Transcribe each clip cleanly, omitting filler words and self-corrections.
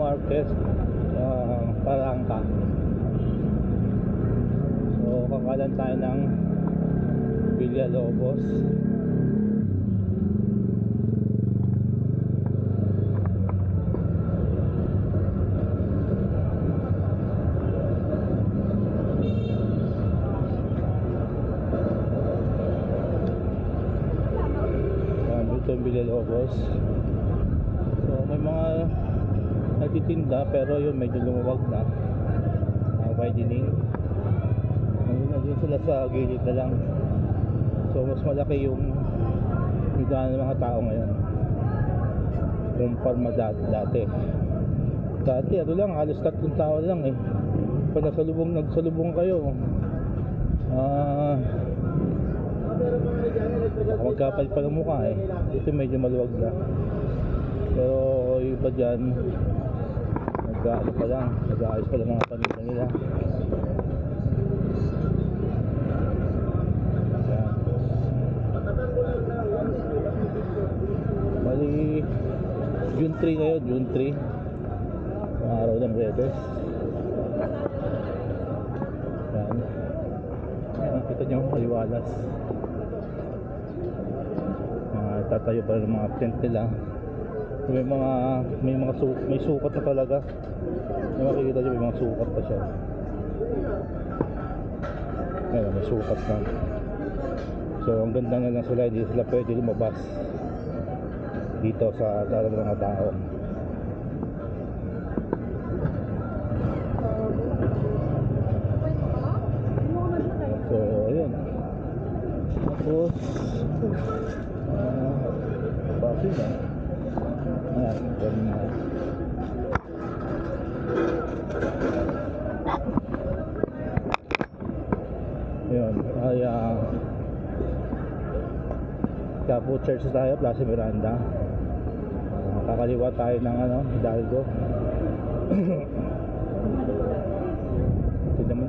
Marquez, Palangka. So kakalan tayo ng Villalobos. Ito yung Villalobos. So may mga nagtitinda pero yun medyo lumuwag na, widening. Nandun sila sa gilid na lang. So mas malaki yung daan ng mga tao ngayon kumpara dati. Dati ano lang, halos 3 tao lang eh. Pag nagsalubong kayo, magkapal pa ng mukha eh. Ito medyo maluwag na. Pero yung iba dyan nag-aayos pa lang mga paninda nila. Ayan. Bali June 3 ngayon, June 3, ang araw ng Webes. Ayan. Ayan, kita nyo, maliwalas. Tatayo pa rin ng mga tent nila. May sukat na talaga. Yung makikita nyo, may mga sukat pa siya. Ayan, may sukat na. So ang ganda na lang sila, hindi sila pwede lumabas dito sa dalawa ng mga tao. So ayun. Tapos basi na. Ayan, ganun na. Ayun, ay Quiapo Church tayo, Plaza Miranda. Kakaliwa tayo ng Hidalgo.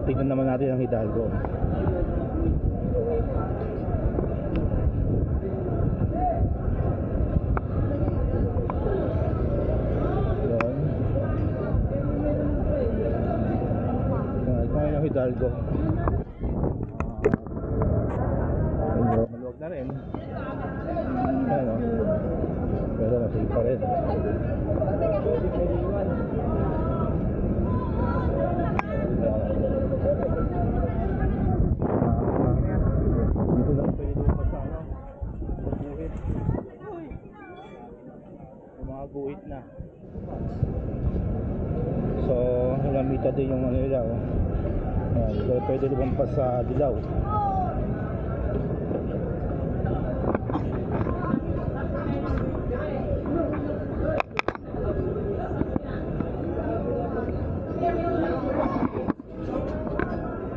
Tignan naman natin ang Hidalgo. Hidalgo. Maluwag na rin. Ano? Pero masig pa rin. Dito lang pwede lumabas sa guhit. Yung mga guhit na. So, hinamita din yung nila. Ayan, so pwede lumampas sa Dilaw.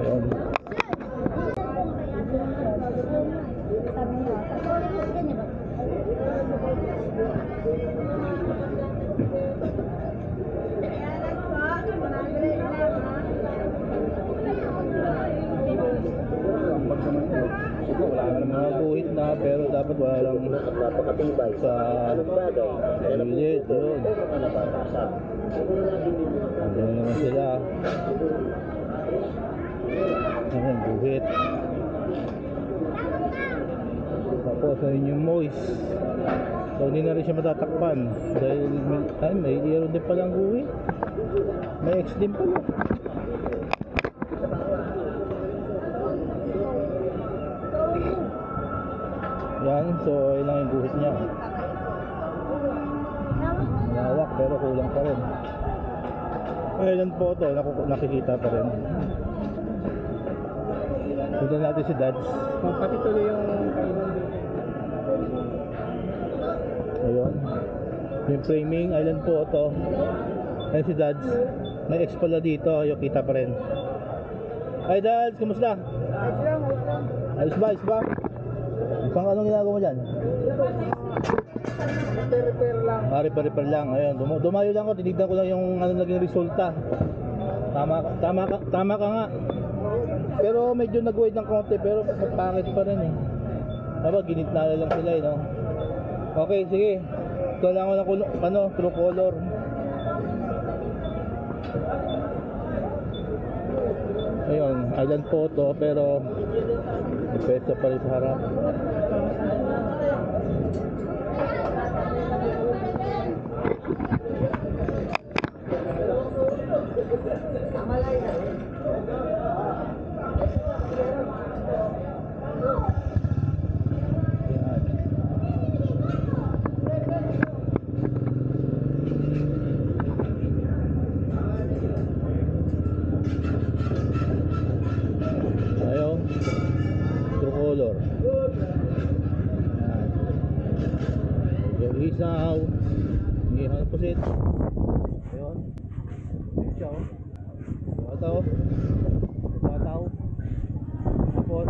Ayan. Wala naman mga guhit na, pero dapat wala lang sa gilid. Yun. Andun naman sila. Ayan, guhit. Tapos ayun yung moist. So hindi na rin siya matatakpan dahil may mayroon din palang guhit. May X din pala. Yan, so yun lang yung guhit niya. Malawak pero kulang pa rin. Ilan po ito, nakikita pa rin. Punta natin si Dads. Pati tuloy yung kainan dito. Ayun. Yung framing, island po ito. Ayun si Dads. May X pala dito, yung kita pa rin. Hi Dads, kumusta? Ayos ba? Ayos ba? Pang anong ginagawa mo dyan? Repair lang. Repair lang. Ayun, dumayo lang ako, tinignan ko lang yung naging resulta. Tama ka nga. Pero medyo nag-wide ng konti, pero pangit pa rin eh. Dapat ginitnala lang sila eh, no? Okay, sige. Ito lang ako ng true color. Ayun, island photo pero may pwesto pa rin sa harap. Ayun, true color. Medyo isaw. Hindi pusit. Ayun. Siya oh. Bataw. Bataw. Tapos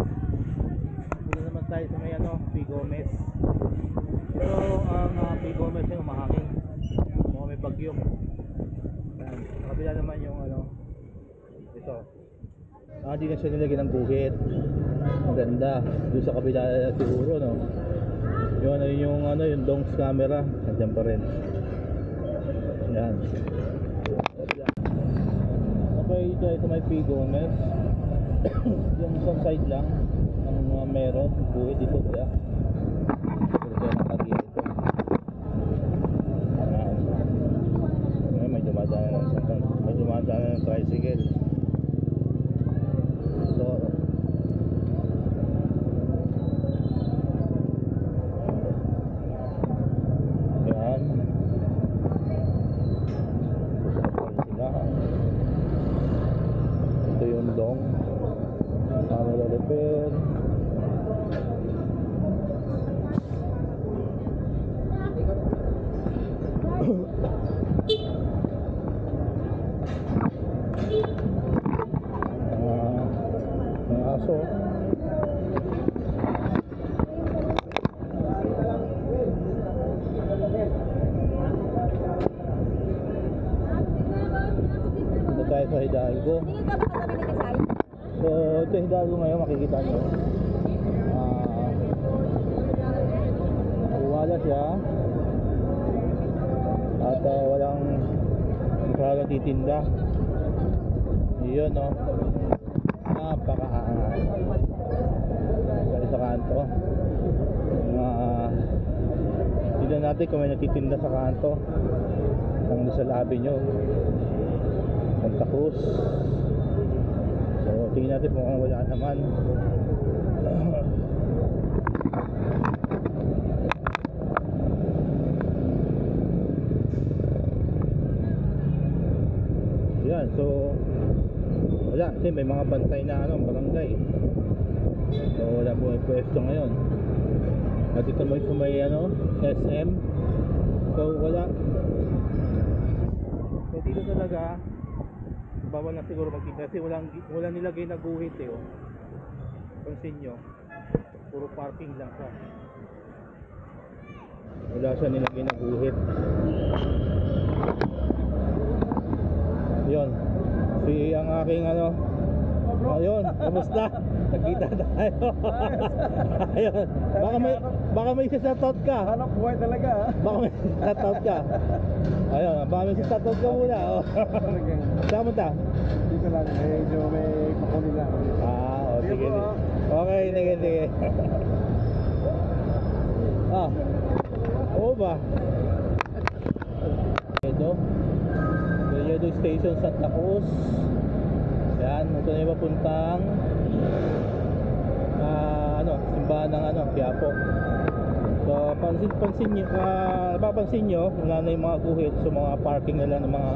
dito naman tayo sa may ano, P. Gomez. Pero ang P. Gomez yung mahangin. Mukhang may bagyo. Ayan. Sa kabila naman yung ano, ito. Di na siya nilagyan ng guhit. Ang ganda. Doon sa kabila siguro, no? Yun, yung ano, yung Dong's camera. Nandiyan pa rin. Yan. Okay, tayo sa may P. Gomez. Yung isang side lang ang meron. Guhit dito kaya. Pero kaya nakariya ito. Yan. Ngayon, may dumadaan ng tricycle. So, yan. Sila. Ito yung dong. Camera repair. Ang aso. Ito tayo sa Hidalgo. Tingin ka ba katabi ni Kasay? So ito Hidalgo ngayon, makikita nyo. Wala siya. At walang masyadong titinda. Yun no. Napakaangat. Dahil sa kanto. Tignan natin kung may natitinda sa kanto. Ang Rizal Avenue, Santa Cruz. So tingnan natin kung wala naman. Yan, so wala, kasi may mga bantay na ano, barangay. So wala po may pwesto ngayon. At ito mo yung may ano, SM. So wala. So dito talaga bawal na siguro magtinda kasi wala nilagay na guhit eh. Oh. Pansin nyo, puro parking lang siya. Wala siya nilagay na guhit. Yun, si ang aking ano, ayun, kamusta? Nagkita tayo. Ayun, baka may shoutout ka. Hanap buhay talaga. Baka may shoutout ka. Ayun, baka may shoutout ka muna. Oh. Saan mo ta? Dito lang, medyo may kukunin lang. Sige. Okay, sige. Oo ba? Ito Toledo Station, Santa Cruz. Yan, ito na yung papuntang simbahan ng Quiapo. So pansin nyo, napapansin nyo wala na yung mga guhit sa mga parking nila ng mga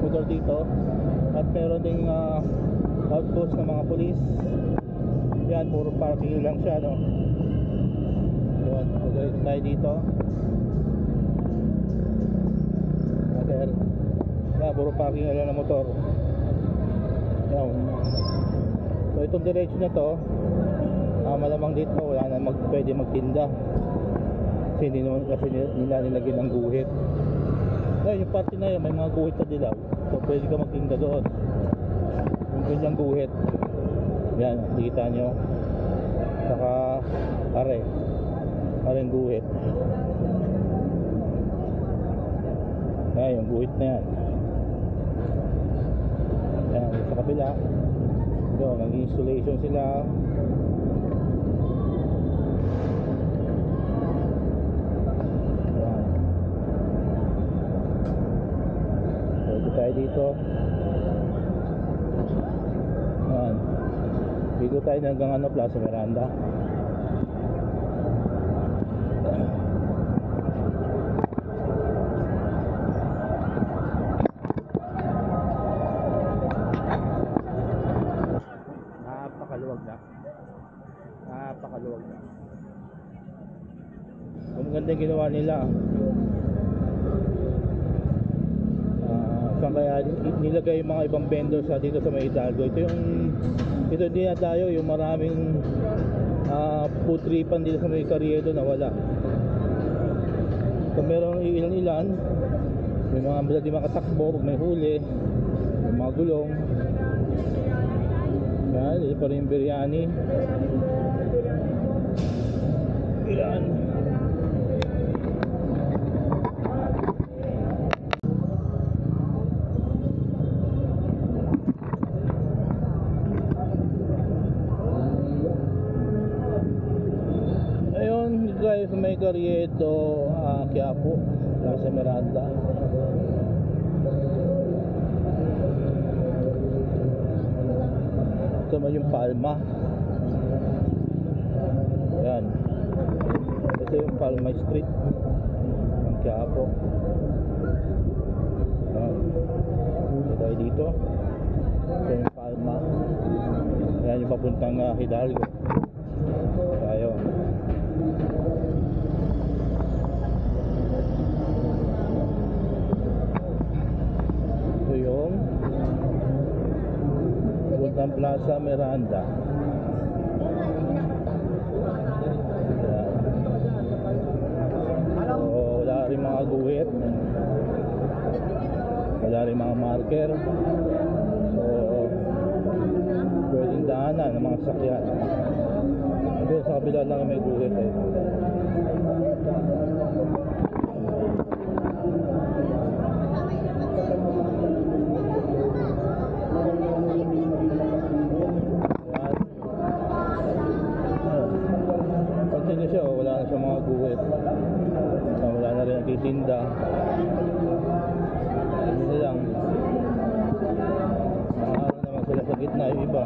motor dito. At meron ding outpost ng mga pulis. Yan, puro parking lang siya, no? Yun, so dito tayo dito. Yan, puro parking lang ng motor. Yan. So itong diretso na to, malamang dito wala na pwede magtinda. Kasi hindi naman kasi nila nilagyan ng guhit. Ayun, yung party na yun, may mga guhit na dilaw. So pwede ka magtinda doon. Yung ganyang guhit. Yan, nakikita nyo. Saka yung guhit. Yan, yung guhit na yan. Yan, sa kabila. Yun, nag-installation sila. Yan. So, ito tayo dito. Yan. Dito tayo hanggang ano, Plaza Miranda. Napakaluwag na. Kung maganda yung ginawa nila. Saan kaya nilagay yung mga ibang vendor sa dito sa may Hidalgo. Ito din na tayo yung maraming food tripan dito sa may Carriedo na wala. So meron ilan-ilan. May mga di makatakbo pag may huli. May mga gulong. Yan, ito pa rin yung biryani. Yan. Ayun, dito tayo sa may Carriedo, Quiapo, Plaza Miranda. Ito naman yung Palma. Yan. Ito yung Palma Street ng Quiapo. Yan. Ito tayo dito. Ito yung Palma. Yan yung papuntang Hidalgo. Tayo. Ito yung papuntang Plaza Miranda. Yan. So, wala rin mga guhit. Wala rin mga marker. So, pwedeng daanan ng mga sakyan. Ito sa kabila lang may guhit eh. Continue siya, wala na siya mga guhit. Wala na rin nagtitinda. Hindi na lang. Makaroon naman sila sa gitna yung iba.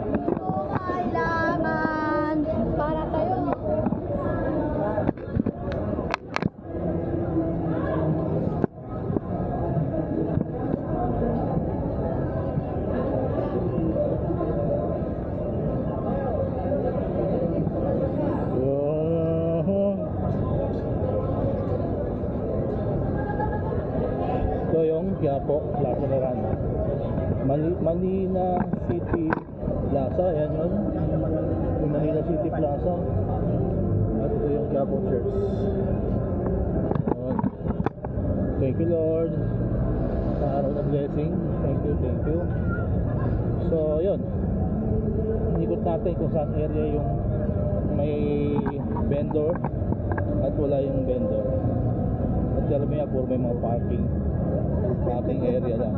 Kailangan para tayo. Ito yung Quiapo, Plaza Miranda. Manila City Plaza, ayan yun. Yung Manila City Plaza. At ito yung Quiapo Church. Ayan. Thank you Lord sa araw na blessing. Thank you, thank you. So yun, ikot natin kung saan area yung may vendor at wala yung vendor. At karamihan puro may mga parking area lang.